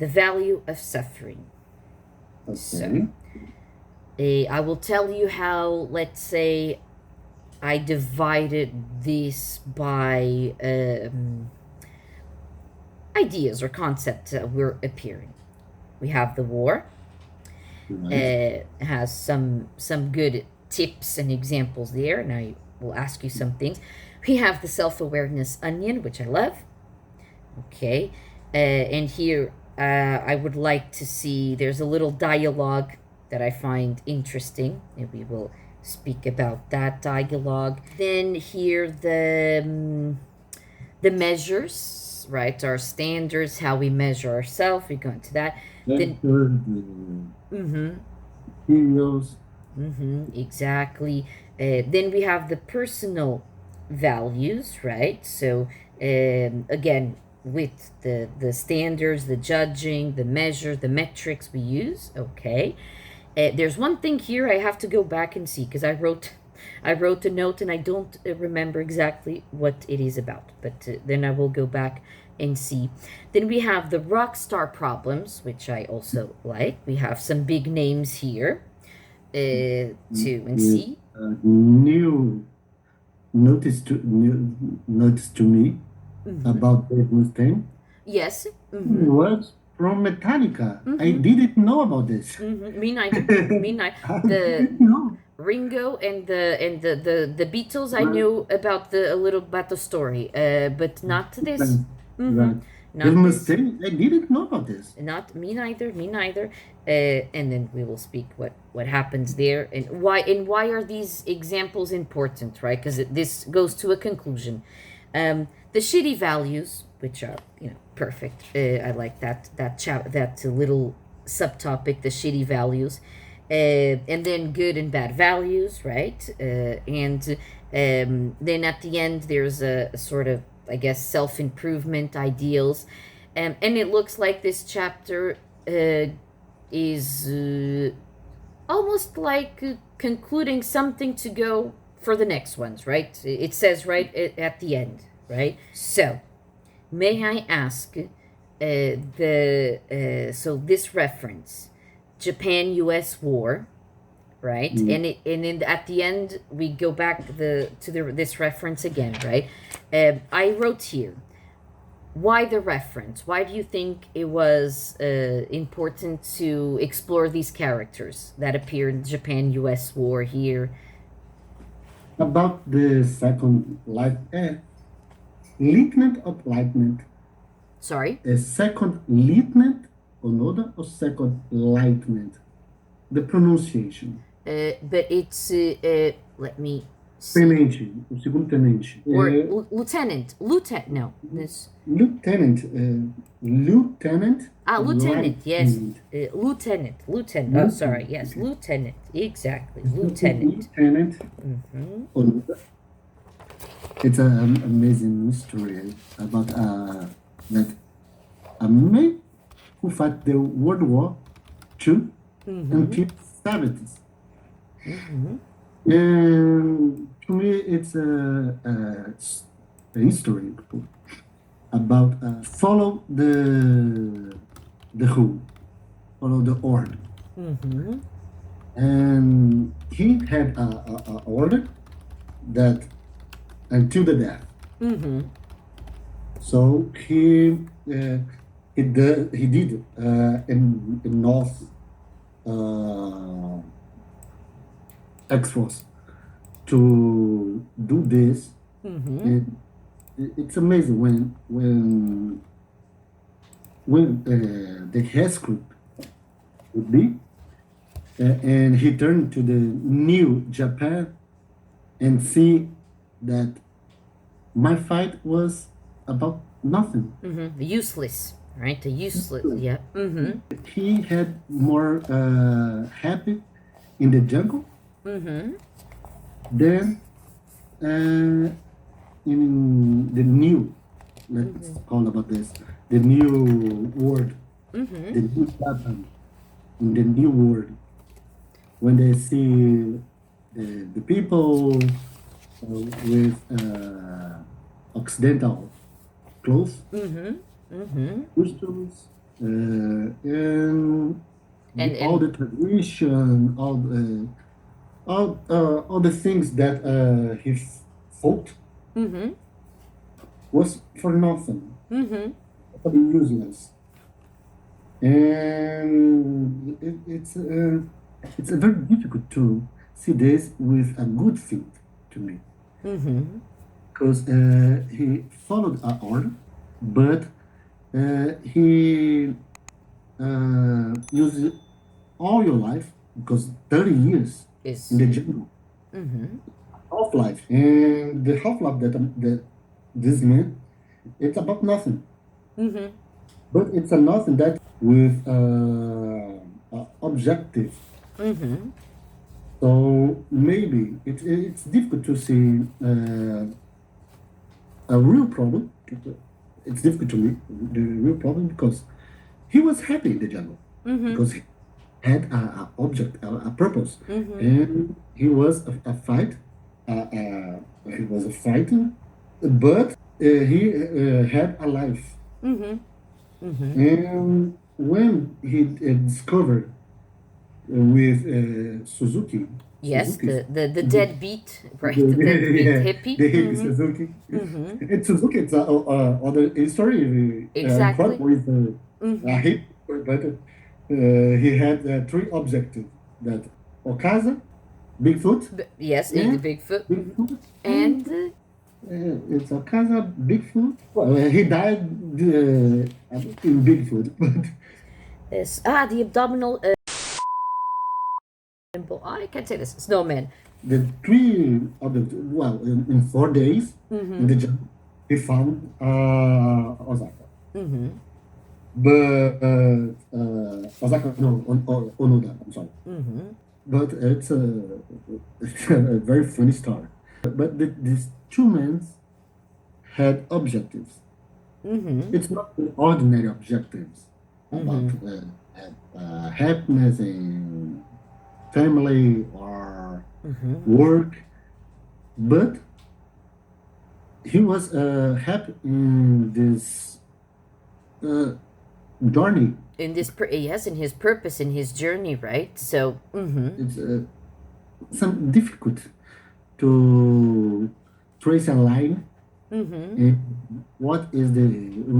the value of suffering. So, I will tell you how, let's say, I divided this by ideas or concepts that were appearing. We have the war. Right. Has some good tips and examples there, and I will ask you some things. We have the self-awareness onion, which I love. Okay, and here I would like to see there's a little dialogue that I find interesting, and we will speak about that dialogue. Then here the measures, right? Our standards, how we measure ourselves. We go into that. Then, mm-hmm, Heroes. exactly. Then we have the personal values, right? So again, with the standards, the judging, the measure, the metrics we use. Okay. There's one thing here I have to go back and see because I wrote a note and I don't remember exactly what it is about. But then I will go back and see. Then we have the rock star problems, which I also like. We have some big names here to and see. New notice to me about Dave Mustaine. Yes. He was from Metallica. I didn't know about this. Me neither. Me neither. I The didn't know. Ringo and the Beatles, I knew about a little about the story, but not this. Right. Not Dave this. Mustaine, I didn't know about this. Not me neither. Me neither. And then we will speak what happens there and why are these examples important, right? Because this goes to a conclusion. The shitty values, which are perfect. I like that little subtopic, the shitty values. And then good and bad values, right? And then at the end, there's a sort of, I guess, self improvement ideals. And it looks like this chapter is almost like concluding something to go for the next ones, right? It says right at the end, right? So, may I ask so this reference, Japan-U.S. war, right? And at the end we go back to this reference again, right? I wrote here, why the reference? Why do you think it was important to explore these characters that appear in the Japan-U.S. war here? About the second lieutenant of lieutenant. Sorry? A second lieutenant, Onoda, or second lieutenant? The pronunciation. But it's, let me Tenente, o segundo tenente. Or lieutenant. No. This. Lieutenant. Lieutenant. Lieutenant, yes. Lieutenant. Oh, sorry, yes. Lieutenant. Exactly. Lieutenant. Lieutenant. It's an amazing mystery about that a man who fought the World War II until 70s. And to me, it's a history about follow the who, follow the order. And he had a order that until the death. So he did in North X-Force to do this. And it's amazing when the rescue would be, and he turned to the new Japan and see that my fight was about nothing. Useless, right? Useless, yeah. He had more happy in the jungle than in the new, let's call about this, the new world, the new Japan, in the new world. When they see the people with Occidental clothes, costumes, and all And the tradition, all the things that he fought mm-hmm. was for nothing, Mm-hmm. totally useless. And it's very difficult to see this with a good thing to me Mm-hmm. because he followed a order, but he used all your life because 30 years in Is the jungle, mm-hmm. half life, and the half life that this man, it's about nothing, Mm-hmm. but it's a nothing that with objective. Mm-hmm. So maybe it's difficult to see a real problem. It's difficult to me the real problem because he was happy in the jungle Mm-hmm. because he had a object, a purpose, Mm-hmm. and he was a fight. He was a fighter, but he had a life. Mm-hmm. Mm-hmm. And when he discovered with Yes, Suzuki, the deadbeat, right? The deadbeat yeah, hippie. the hippie Mm-hmm. Suzuki. Mm-hmm. And Suzuki, it's other story Exactly. incredible with a Mm-hmm. hip, but he had three objectives that Okaza, Bigfoot, Yes, the and Bigfoot. Mm-hmm. Bigfoot, and And it's Okaza, Bigfoot. Well, he died in Bigfoot, but yes, the abdominal symbol. I can't say this. Snowman. the three objectives, well, in 4 days in Mm-hmm. the jungle, he found Osaka. Mm-hmm. But Osaka, no, Onoda, I'm sorry. Mm-hmm. But it's a very funny story. But these two men had objectives. Mm-hmm. It's not the ordinary objectives about Mm-hmm. happiness and family or Mm-hmm. work, but he was happy in this uh, journey. In this, yes, in his purpose, in his journey, right? So, mm-hmm. It's some difficult to trace a line Mm-hmm. in what is the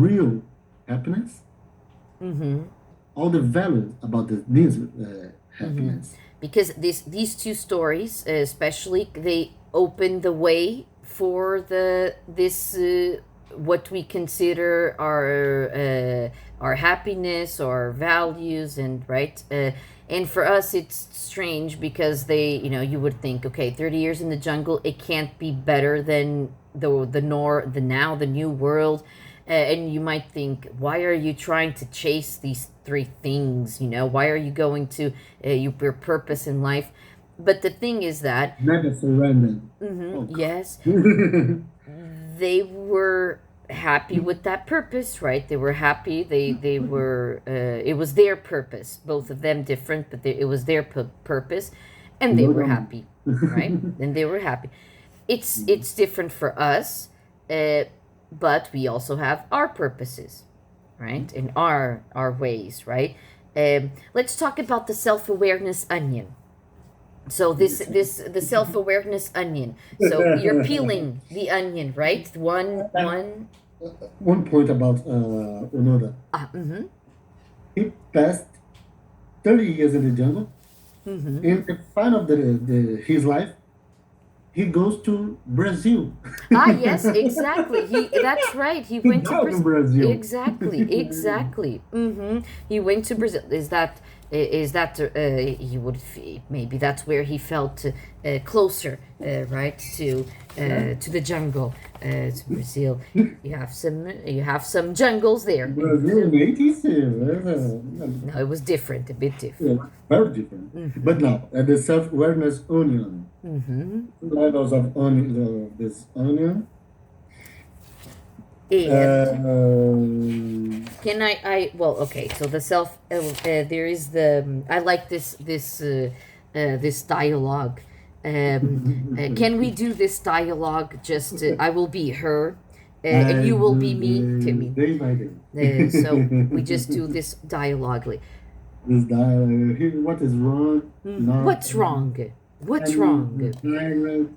real happiness, Mm-hmm. all the values about this Mm-hmm. happiness. Because these two stories, especially, they open the way for the this what we consider our happiness, our values, and right. And for us, it's strange because you would think, okay, 30 years in the jungle, it can't be better than the new world. And you might think, why are you trying to chase these three things? Why are you going to your purpose in life? But the thing is that, Never surrender. Oh yes, God. they were happy with that purpose, right? They were happy. They were. It was their purpose. Both of them different, but it was their purpose, and they were Monogamy. happy, right? And they were happy. It's different for us, but we also have our purposes, right? And our ways, right? Let's talk about the self-awareness onion. So this the self-awareness onion. So you're peeling the onion, right? One. One point about Onoda. Mm-hmm. He passed 30 years in the jungle. Mm-hmm. In the final of his life, he goes to Brazil. Yes, exactly. That's right. He He went to died in Brazil. Brazil. Exactly, exactly. Mm-hmm. He went to Brazil. Is that maybe that's where he felt closer, right, to the jungle, to Brazil. You have some jungles there in Brazil Brazil. in 80s, No, it was different, a bit yeah, different. very different. But now, at the self-awareness onion, Mm-hmm. levels of onion, this onion, And uh, can well, okay, so the self there is the I like this dialogue. Can we do this dialogue just I will be her, And I you will do be me, this Timmy. day by day. So we just do this dialogue. This dialogue, what is wrong? Not What's wrong? What's any wrong? direct.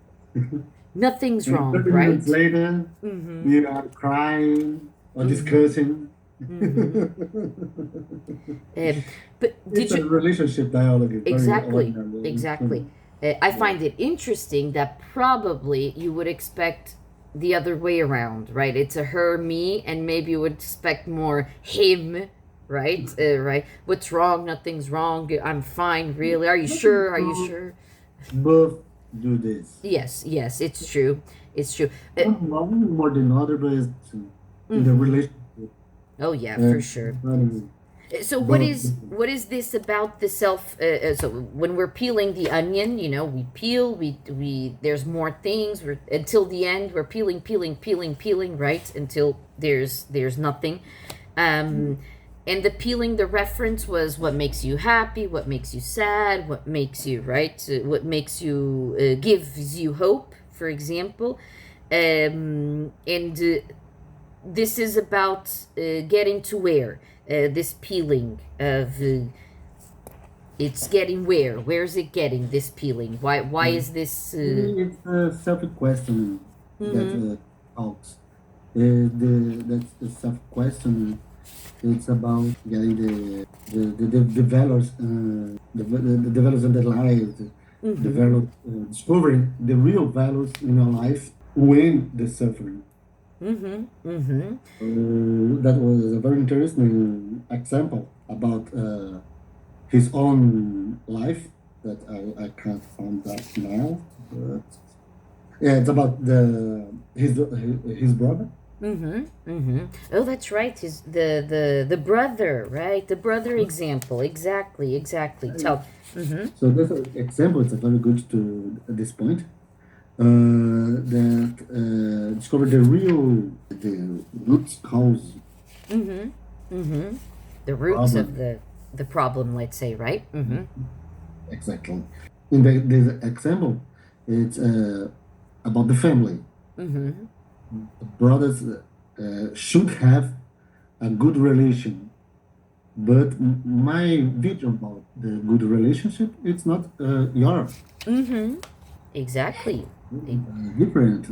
Nothing's And wrong, 30 minutes right? later, you are crying or discussing. Um, but It's did a you relationship dialogue. It's very exactly, ordinary. exactly? I Yeah. find it interesting that probably you would expect the other way around, right? It's a her, me, and maybe you would expect more him, right? Right? What's wrong? Nothing's wrong. I'm fine. Really? Are you sure? Are you sure? Both do this. Yes, yes, it's true. It's true. One more than other, but it's in the relationship. Oh yeah, Uh, for sure. um, So both. what is this about the self? So when we're peeling the onion, we peel, we there's more things. We're until the end. We're peeling, peeling, peeling, peeling, right? Until there's nothing. Um, and the peeling, the reference was what makes you happy, what makes you sad, what makes you right, what makes you gives you hope, for example. And this is about getting to where this peeling of it's getting where's it getting this peeling, why is this It's a self-question that talks. That's the self-question. It's about getting the values, the values in their lives, the values, discovering the real values in our life when the suffering. That was a very interesting example about his own life that I can't find that now. But yeah, it's about his brother. oh, that's right, his the brother, right, the brother example, exactly tell. So this example is very good to at this point. That discover the root cause The roots of problem. the problem, let's say, right. Exactly. In this example, it's about the family. The brothers should have a good relation, but my vision about the good relationship, it's not your Exactly. different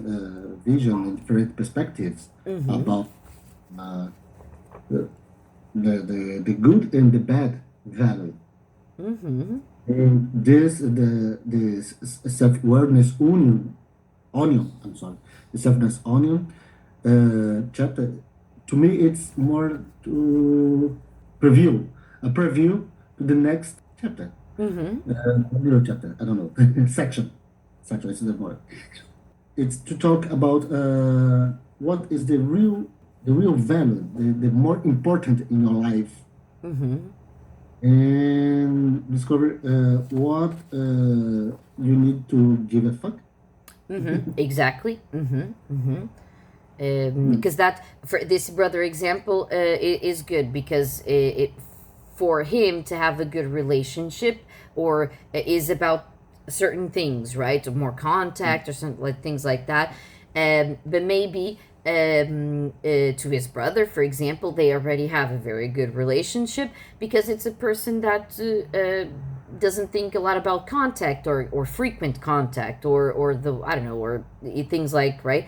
vision and different perspectives about uh, the, the good and the bad value. And this self-awareness onion, I'm sorry, the self-awareness onion chapter, to me, it's more to a preview to the next chapter. Little chapter, I don't know, section is the word. It's to talk about what is the real value, the more important in your life, and discover what you need to give a fuck. Exactly. Because that for this brother example is good because it for him to have a good relationship or is about certain things, right, or more contact or something like things like that. But maybe to his brother, for example, they already have a very good relationship because it's a person that doesn't think a lot about contact or frequent contact or the I don't know or things like right.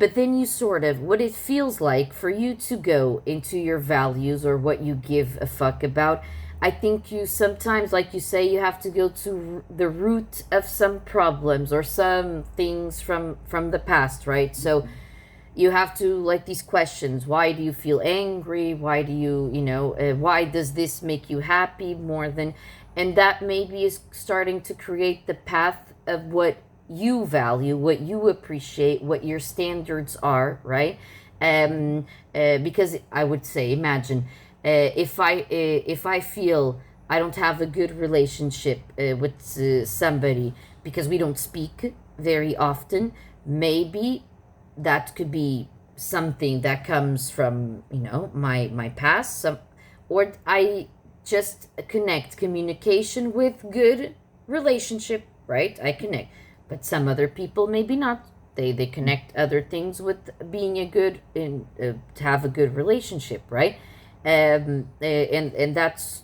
But then you sort of what it feels like for you to go into your values or what you give a fuck about. I think you sometimes, like you say, you have to go to the root of some problems or some things from the past, right? So you have to like these questions: why do you feel angry? Why do you why does this make you happy more than, and that maybe is starting to create the path of what you value, what you appreciate, what your standards are, right? Because I would say, imagine if I feel I don't have a good relationship with somebody because we don't speak very often, maybe that could be something that comes from my past, or I just connect communication with good relationship, right? I connect, but some other people maybe not. They connect other things with being a good and to have a good relationship, right? And that's,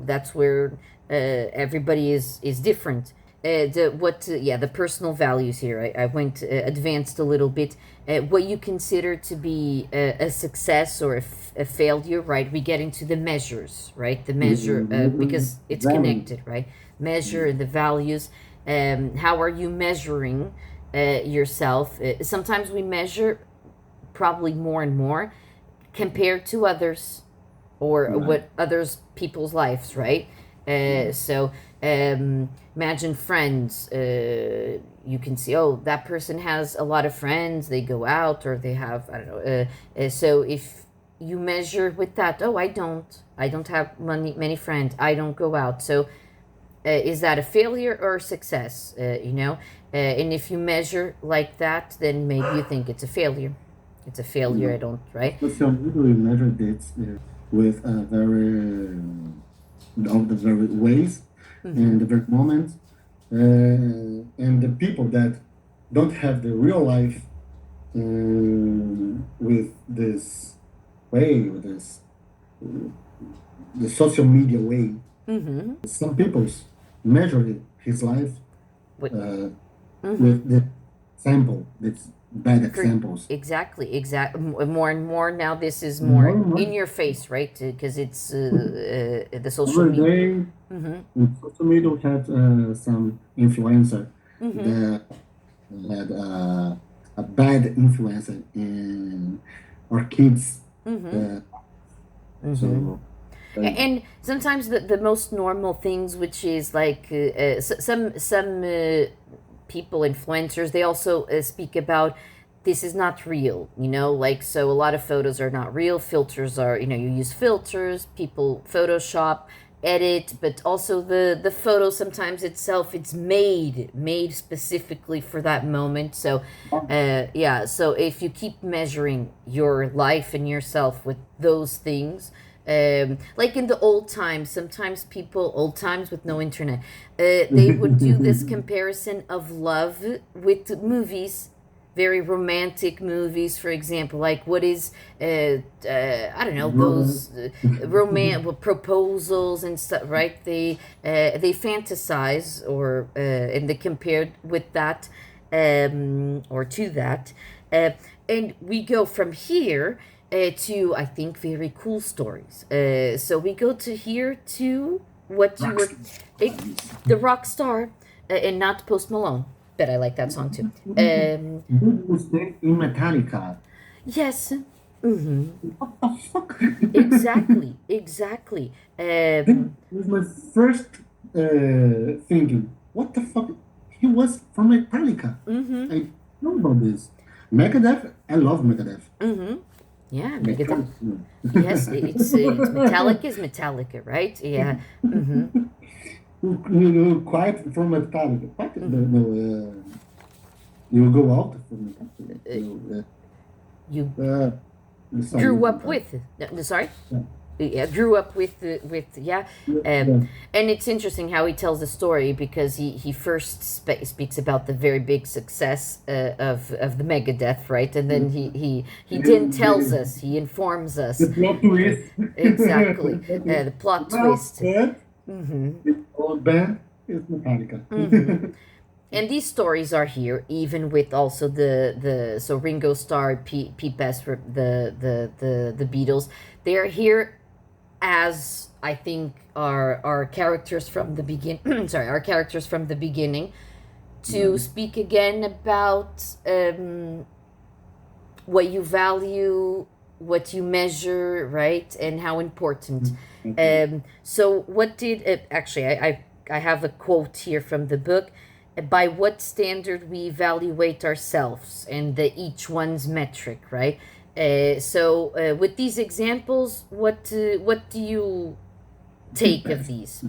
that's where everybody is different. The personal values here. I went advanced a little bit. What you consider to be a success or a failure, right? We get into the measures, right? The measure, because it's Value. connected, right? Measure the values. How are you measuring yourself? Sometimes we measure probably more and more compared to others or Right. what others people's lives, right? So imagine friends. You can see, oh, that person has a lot of friends. They go out or they have, I don't know. So if you measure with that, oh, I don't have many friends. I don't go out. So is that a failure or a success? And if you measure like that, then maybe you think it's a failure. It's a failure. I No. don't, right? Social media we measure this with of the very ways and the very moments, and the people that don't have the real life with this way, with this the social media way. Mm-hmm. Some people's measure his life What? uh, Mm-hmm. with the sample, with bad For examples. exactly. More and more now. This is More more and more in your face, right? Because it's the social every media. day Mm-hmm. in social media we have some influencer Mm-hmm. that had a bad influence in our kids. Mm-hmm. Uh, Mm-hmm. so And sometimes the most normal things, which is like some people, influencers, they also speak about this is not real, like, so a lot of photos are not real. Filters are, you use filters, people Photoshop, edit, but also the photo sometimes itself, it's made specifically for that moment. So yeah, so if you keep measuring your life and yourself with those things, like in the old times, sometimes people, old times with no internet, they would do this comparison of love with movies, very romantic movies, for example, like what is I don't know, those proposals and stuff, right? They fantasize, or and they compared with that, or to that, uh, and we go from here to, I think, very cool stories. So we go to here to what you were, it, the rock star, and not Post Malone, but I like that song too. Big mistake in Metallica. Yes, hmm, What the fuck? exactly. This was my first thinking. What the fuck? He was from Metallica. Mm-hmm, I know about this. Megadeth. I love Megadeth. mm-hmm. Yeah, Megadeth. Metallica. Yes, it's Metallica is Metallica, right? Yeah. Mm-hmm. Quiet from Metallica. Quiet, no, Mm-hmm. you go out from Metallica. Uh, you Sorry, grew up Metallica. with. No, sorry. Yeah, Yeah, grew up with yeah, yeah, um, yeah. and it's interesting how he tells the story, because he first speaks about the very big success of the Megadeth, right? And then he then tells The, us, he informs the us plot twist. exactly the plot Well, twist. but Mm-hmm. the old band is Metallica. Mm-hmm. And these stories are here, even with also the so Ringo Starr, Pete Best, for the Beatles. They are here as, I think, our characters from the begin sorry, our characters from the beginning, to Right. speak again about what you value, what you measure, right, and how important. Okay. So what did actually, I have a quote here from the book. By what standard we evaluate ourselves, and each one's metric, right? So with these examples, what do you take of Toothpaste. these?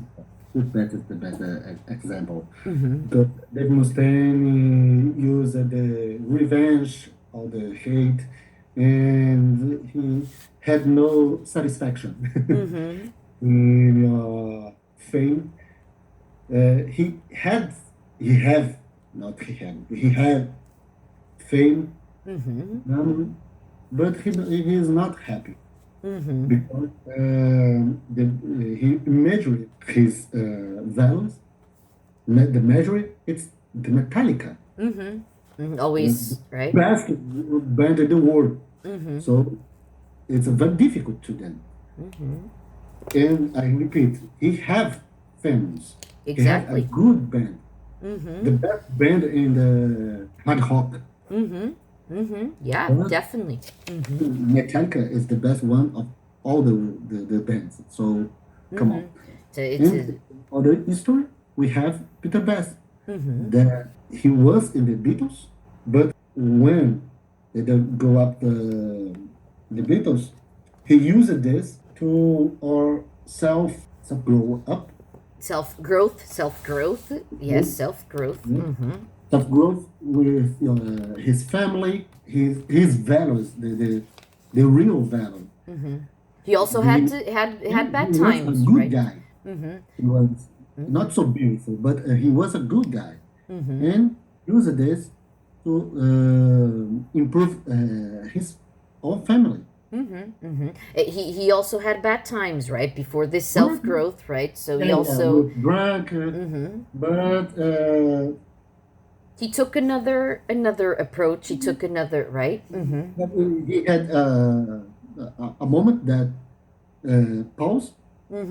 Toothpaste is the best example. Mm-hmm. Because Dave Mustaine used the revenge or the hate, and he had no satisfaction Mm-hmm. in fame. He had, he have, not he had fame, Mm-hmm. but he is not happy Mm-hmm. because he measured his values. The measure it's the Metallica, Mm-hmm. Mm-hmm. the Always, right? best band in the world. Mm-hmm. So it's very difficult to them. Mm-hmm. And I repeat, he have fans. He have a Exactly. good band, the Mm-hmm. best band in the hard rock. Mm-hmm. Mm-hmm. Yeah, But definitely. Mm-hmm. Metallica is the best one of all the bands. So come Mm-hmm. on. So it's a. And other history, we have Peter Best, Mm-hmm. that he was in the Beatles, but when they don't go up the Beatles, he used this to our self grow up, Self growth. Yes, self growth. Mm-hmm. self growth with his family, his values, the real value. Mm-hmm. He also had He, to had he bad was a times, good right? guy. Mm-hmm. He was Mm-hmm. not so beautiful, but he was a good guy, Mm-hmm. and used this to improve his own family. Mm-hmm. Mm-hmm. He also had bad times, right? Before this self Drunk, growth, right? So he yeah, also. with drunk, Mm-hmm. but He took another approach. He took another right. Mm-hmm. he had a moment that paused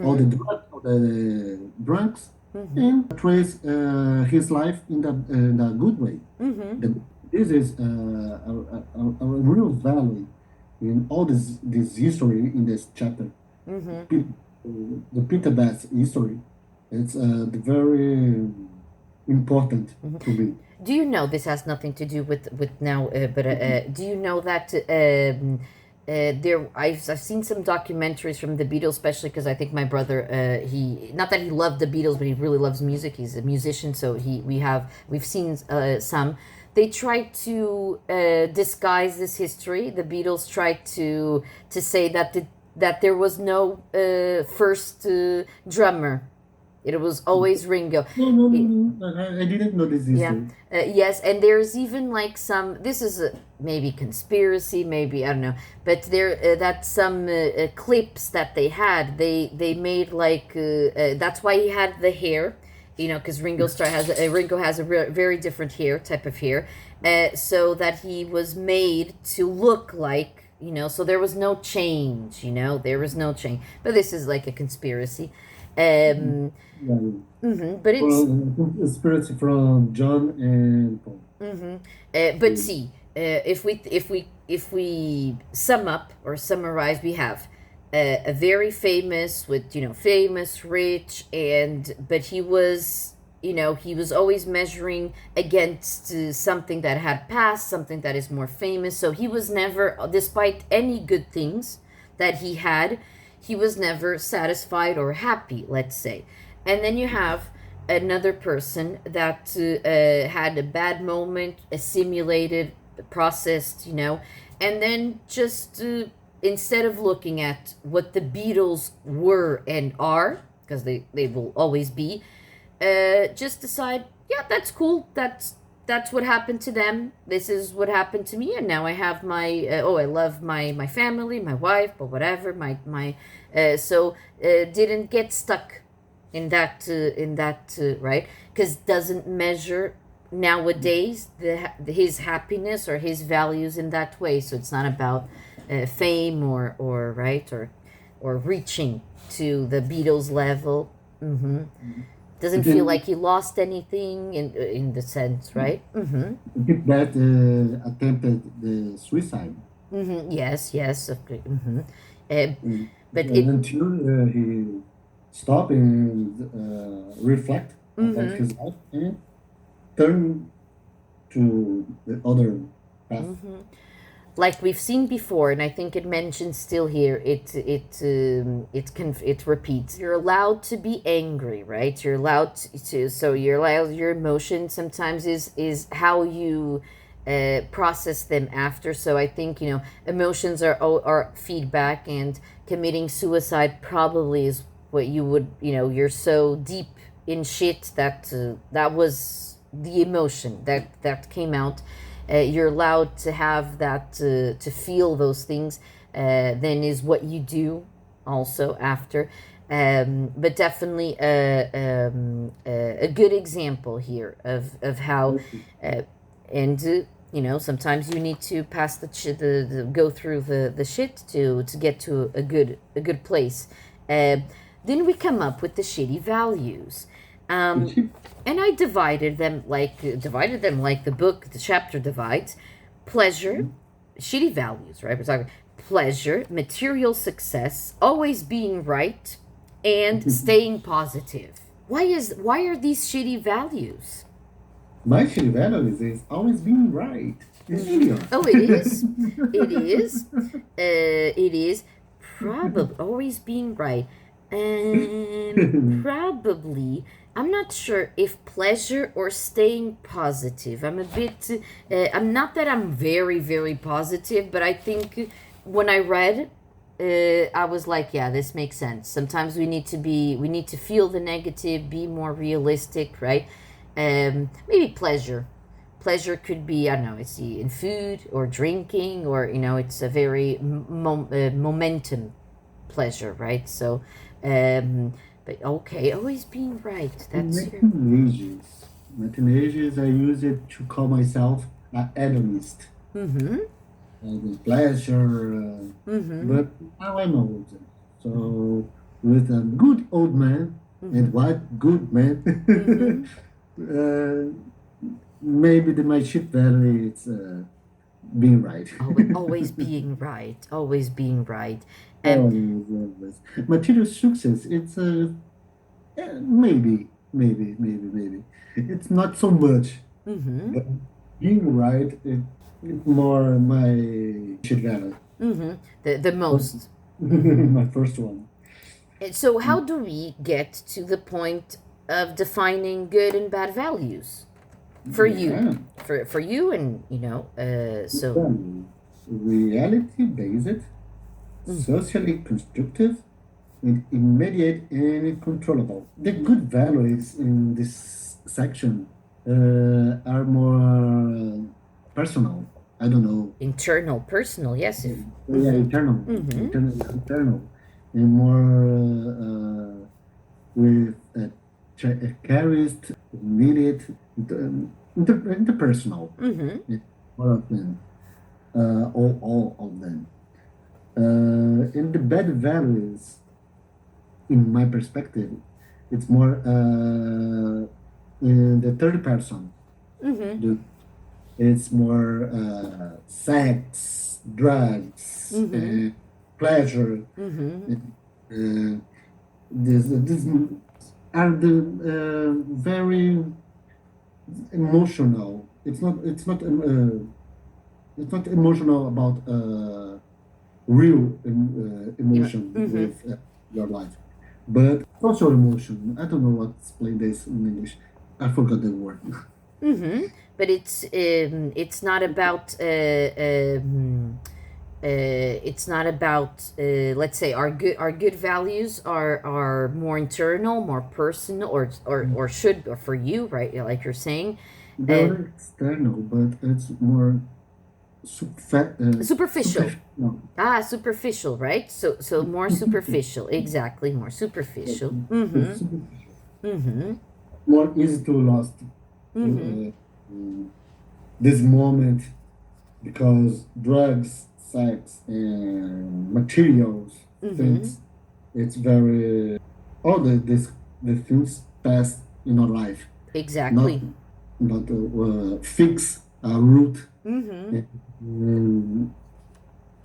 all the Mm-hmm. drugs, all the drunks, Mm-hmm. and trace his life in a good way. Mm-hmm. The, this is a real value in all this history in this chapter. Mm-hmm. Pe- the Peter Bass history. It's the very important to me. Do you know this has nothing to do with now? But do you know that there? I've seen some documentaries from the Beatles, especially because I think my brother he not that he loved the Beatles, but he really loves music. He's a musician, so we've seen some. They tried to disguise this history. The Beatles tried to say that there was no first drummer. It was always Ringo. No, no, no, It, no. I didn't know this yeah. history. Yes, and there's even like some. This is a, maybe conspiracy, maybe I don't know. But there, that some clips that they had, they made like. That's why he had the hair, you know, because Ringo has a very different hair type of hair, so that he was made to look like. You know, so there was no change. You know, there was no change. But this is like a conspiracy. Um, Yeah. but it's Well, spirits from John and Paul. Mm-hmm. But see, if we sum up or summarize, we have a very famous with famous, rich, and but he was he was always measuring against something that had passed, something that is more famous. So he was never, despite any good things that he was never satisfied or happy. Let's say, and then you have another person that had a bad moment, assimilated, processed, and then just instead of looking at what the Beatles were and are, because they will always be, just decide, yeah, that's cool. That's what happened to them. This is what happened to me, and now I have my I love my family, my wife, but whatever. My so didn't get stuck in that right, because doesn't measure nowadays his happiness or his values in that way. So it's not about fame or right or reaching to the Beatles level. Doesn't But feel then like he lost anything in the sense, right? that attempted the suicide. Yes, yes, okay. Uh, And but it until he stop and reflect about his life and turn to the other path. like we've seen before, and I think it mentions still here. It repeats. You're allowed to be angry, right? You're allowed to. So you're allowed your emotion. Sometimes is how you process them after. So I think emotions are feedback, and committing suicide probably is what you would you're so deep in shit that that was the emotion that came out. you're allowed to have that, to feel those things, then is what you do also after. But definitely a good example here of how, and you know, sometimes you need to pass the go through the shit to get to a good place. Then we come up with the shitty values. And I divided them like the book, the chapter divides. Pleasure, shitty values, right? We're talking pleasure, material success, always being right, and staying positive. Why are these shitty values? My shitty value is always being right. It's idiot. Oh, it is. It is. It is probably always being right. Probably. I'm not sure if pleasure or staying positive. I'm a bit. I'm not that I'm very, very positive, but I think when I read, I was like, yeah, this makes sense. Sometimes we need to feel the negative, be more realistic, right? Maybe pleasure. Pleasure could be, I don't know, it's in food or drinking, or you know, it's a very momentum pleasure, right? So, but okay, always being right. That's your. My teenagers, I use it to call myself an hedonist. Mm-hmm. With pleasure, but now I'm old. So, with a good old man, and what good man, maybe my shit value is being right. Always being right. Always being right. Always. Material success, it's maybe. It's not so much, Mm-hmm. but being right, it's more my shit value. Mm-hmm. The most. My first one. And so, how do we get to the point of defining good and bad values for you? Yeah. For you, and you know, so. Reality based, socially constructive, and immediate and controllable. The good values in this section are more personal. I don't know. Internal, personal, yes. If, Yeah, internal, and more with carries immediate, interpersonal. More of them, all of them. In the bad values, in my perspective, it's more in the third person. It's more sex, drugs, pleasure. This are the very emotional. It's not emotional about real emotion with your life, but social emotion. I don't know what to explain this in English. I forgot the word. But it's not about it's not about let's say our good values are more internal, more personal, or should, or for you, right? Like you're saying, They're external, but it's more superficial. No. Superficial, right? So more superficial, exactly, more superficial. It's superficial. More easy to lost this moment because drugs, sex, and materials things. It's very all the things past in our life. Exactly. Not fix a root.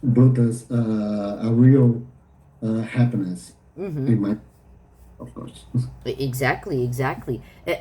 Brought us a real happiness in my, of course. Exactly.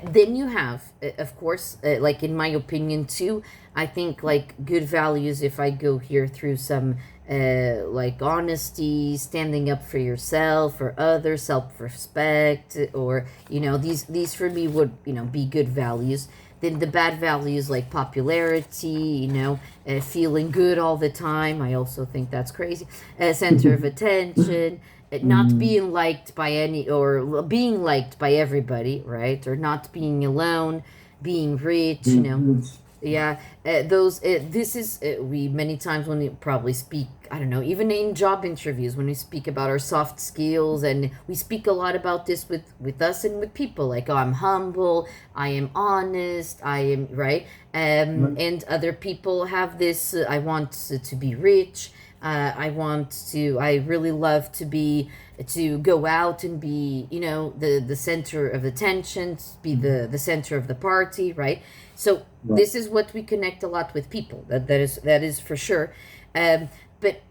Then you have, of course, like in my opinion too, I think like good values, if I go here through some like honesty, standing up for yourself, for others, self-respect, or you know, these for me would, you know, be good values. Then the bad values like popularity, you know, feeling good all the time. I also think that's crazy. Center of attention, not being liked by any, or being liked by everybody, right? Or not being alone, being rich, you know. Yeah, those. This is we many times when we probably speak. I don't know, even in job interviews when we speak about our soft skills, and we speak a lot about this with us and with people. Like, oh, I'm humble, I am honest, I am right. Right. And other people have this. I want to be rich. I want to. I really love to go out and be, the center of attention, be the center of the party, right? So Right. this is what we connect a lot with people. That is for sure. But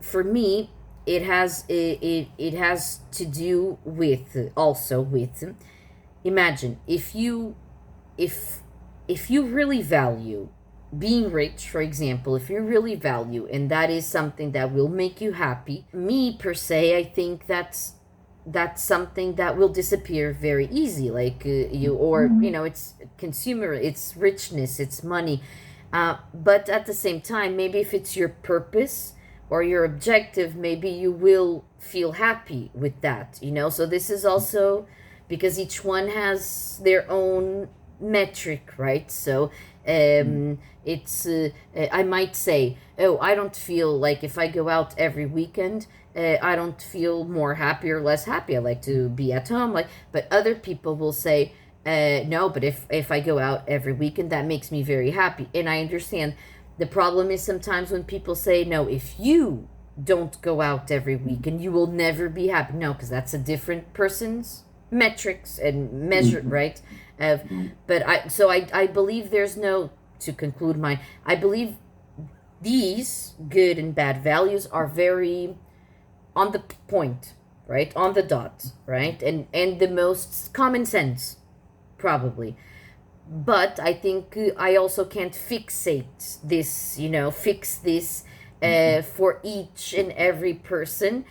for me, it has to do with also with imagine if if you really value being rich, for example, if you really value and that is something that will make you happy, me per se, I think that's something that will disappear very easy, like you or Mhm. it's consumer, it's richness, it's money, but at the same time, maybe if it's your purpose or your objective, maybe you will feel happy with that, so this is also because each one has their own metric, right? So it's I might say, oh, I don't feel like if I go out every weekend, I don't feel more happy or less happy. I like to be at home, like. But other people will say, no, but if I go out every weekend, that makes me very happy, and I understand. The problem is sometimes when people say, no, if you don't go out every weekend, you will never be happy. No, because that's a different person's metrics and measure, Mhm. right? Of, but I believe there's no, to conclude my, I believe these good and bad values are very on the point, right? On the dot, right? And the most common sense, probably. But I think I also can't fixate this, fix this for each and every person,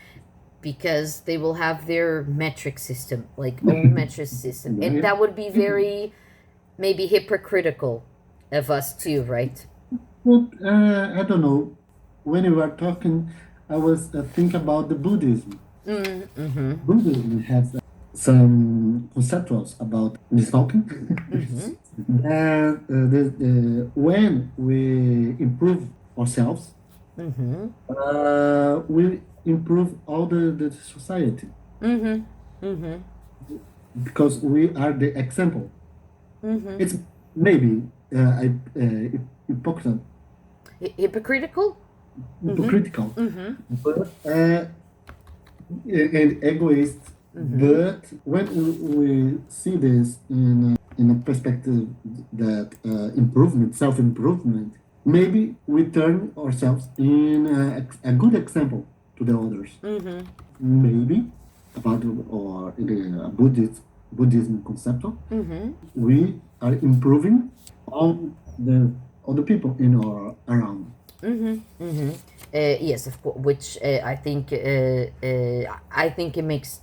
because they will have their metric system, like own metric system, and Right. that would be very maybe hypocritical of us too, right? But I don't know. When you were talking, I was think about the Buddhism. Mm-hmm. Buddhism has some conceptuals about this talking. Mm-hmm. And when we improve ourselves, Mm-hmm. we improve all the society Mm-hmm. Mm-hmm. because we are the example. Mm-hmm. It's maybe hypocritical, Hypocritical. Mm-hmm. hypocritical, Mm-hmm. but and egoist. Mm-hmm. But when we see this in a perspective that improvement, self improvement, maybe we turn ourselves in a good example to the others. Mm-hmm. Maybe about or in the Buddhism concept, Mm-hmm. we are improving all the people in our around. Mm-hmm. Mm-hmm. Yes, of course. Which I think it makes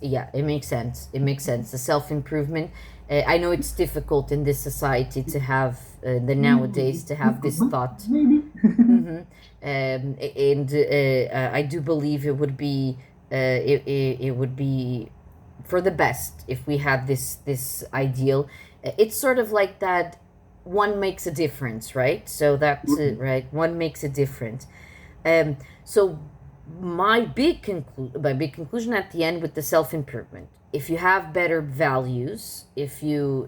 sense. It makes sense. The self improvement. I know it's difficult in this society to have the nowadays to have this But thought. maybe. Mm-hmm. And I do believe it would be it would be for the best if we had this ideal. It's sort of like that. One makes a difference, right? So that's it, right. One makes a difference. So my big conclusion at the end with the self improvement. If you have better values, if you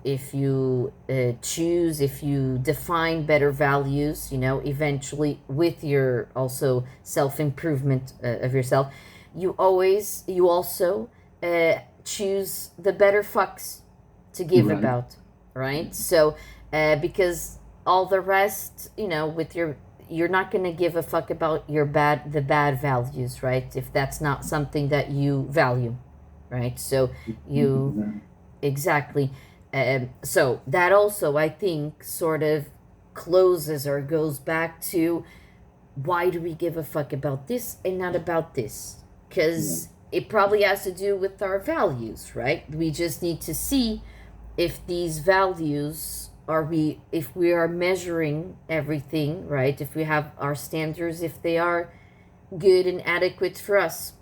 choose, if you define better values, eventually with your also self improvement of yourself, you also choose the better fucks to give Right. about, right? So because all the rest, with you're not going to give a fuck about the bad values, right? If that's not something that you value, right? So you exactly. So that also, I think, sort of closes or goes back to why do we give a fuck about this and not about this? Yeah. Because it probably has to do with our values, right? We just need to see if these values if we are measuring everything, right? If we have our standards, if they are good and adequate for us,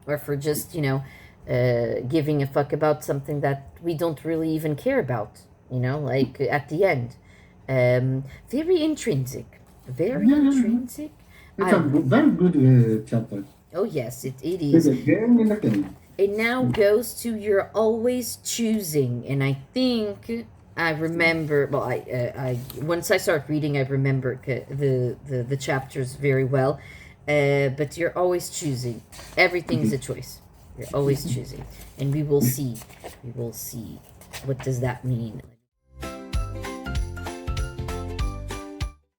or for just, giving a fuck about something that we don't really even care about, like at the end. Very intrinsic. Very Yeah, yeah, yeah. intrinsic. It's a very good chapter. Oh yes, it It's is. again and again. It now goes to you're always choosing, and I think I remember. Well, I once I start reading, I remember the chapters very well. But you're always choosing. Everything is a choice. You're always choosing, and we will see. We will see. What does that mean?